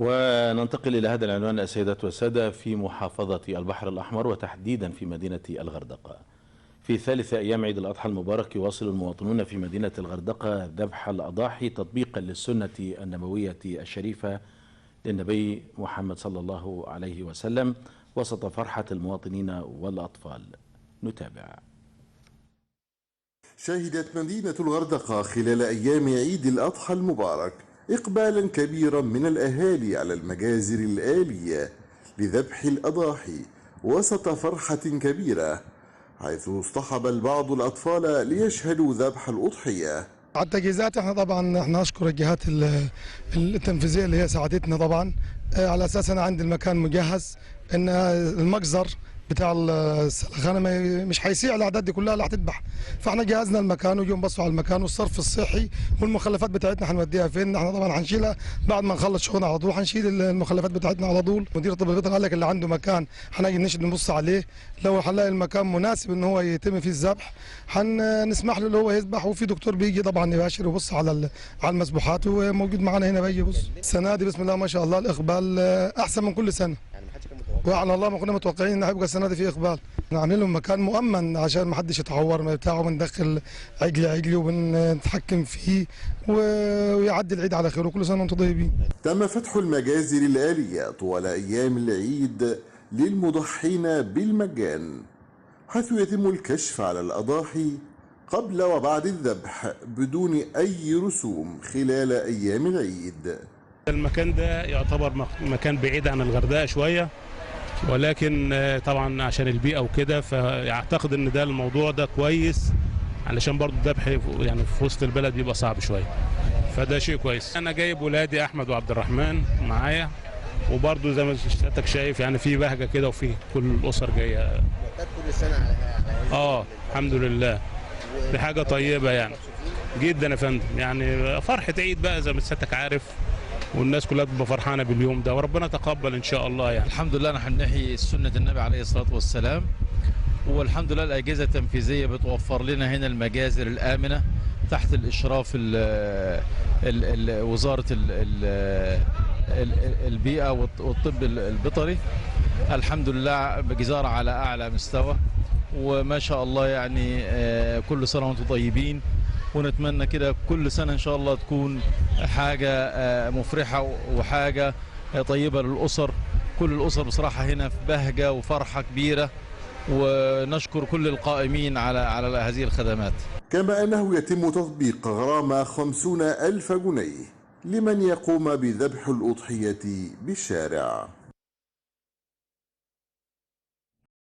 وننتقل إلى هذا العنوان السيدات والسادة في محافظة البحر الأحمر وتحديدا في مدينة الغردقة. في ثالث أيام عيد الأضحى المبارك يواصل المواطنون في مدينة الغردقة ذبح الأضاحي تطبيقا للسنة النبوية الشريفة للنبي محمد صلى الله عليه وسلم وسط فرحة المواطنين والأطفال. نتابع. شهدت مدينة الغردقة خلال أيام عيد الأضحى المبارك إقبالا كبيرا من الأهالي على المجازر الآلية لذبح الأضاحي وسط فرحة كبيرة، حيث اصطحب البعض الأطفال ليشهدوا ذبح الأضحية. على التجهيزات احنا نشكر الجهات التنفيذية اللي هي ساعدتنا طبعا، على أساس أنا عندي المكان مجهز إن المجزر بتاع السلخانه مش هيسيع الاعداد دي كلها اللي هتذبح، فاحنا جهزنا المكان ويجوا بصوا على المكان والصرف الصحي والمخلفات بتاعتنا هنوديها فين. احنا طبعا هنشيلها بعد ما نخلص شغلنا على طول، هنشيل المخلفات بتاعتنا على طول. مدير الطب البيطري قال لك اللي عنده مكان هنجي نبص عليه، لو هنلاقي المكان مناسب ان هو يتم فيه الذبح هنسمح له اللي هو يذبح، وفي دكتور بيجي طبعا يباشر ويبص على المذبوحات وموجود معانا هنا بيجي يبص. السنه دي بسم الله ما شاء الله الاقبال احسن من كل سنه، وعلى الله ما كنا متوقعين ان هيبقى السنه دي في اقبال. عاملين لهم مكان مؤمن عشان ما حدش يتعور من بتاعه، بندخل عجل وبنتحكم فيه ويعدي العيد على خير وكل سنه وانتم طيبين. تم فتح المجازر الآلية طوال ايام العيد للمضحين بالمجان، حيث يتم الكشف على الأضاحي قبل وبعد الذبح بدون اي رسوم خلال ايام العيد. المكان ده يعتبر مكان بعيد عن الغردقه شويه، ولكن طبعا عشان البيئه وكده فاعتقد ان ده الموضوع ده كويس، علشان برضو الذبح يعني في وسط البلد بيبقى صعب شويه، فده شيء كويس. انا جايب ولادي احمد وعبد الرحمن معايا، وبرضو زي ما حضرتك شايف يعني في بهجه كده وفي كل الاسر جايه. كل سنه على الحمد لله، دي حاجه طيبه يعني جدا يا فندم، يعني فرحه عيد بقى زي ما حضرتك عارف، والناس كلها تبقى فرحانه باليوم ده وربنا تقبل ان شاء الله. يعني الحمد لله نحن نحيي سنه النبي عليه الصلاه والسلام، والحمد لله الاجهزه التنفيذيه بتوفر لنا هنا المجازر الامنه تحت الاشراف وزاره البيئه والطب البيطري. الحمد لله بجزاره على اعلى مستوى، وما شاء الله يعني كل سنه وانتم طيبين، ونتمنى كده كل سنة إن شاء الله تكون حاجة مفرحة وحاجة طيبة للأسر. كل الأسر بصراحة هنا في بهجة وفرحة كبيرة، ونشكر كل القائمين على هذه الخدمات. كما أنه يتم تطبيق غرامة 50,000 جنيه لمن يقوم بذبح الأضحية بالشارع.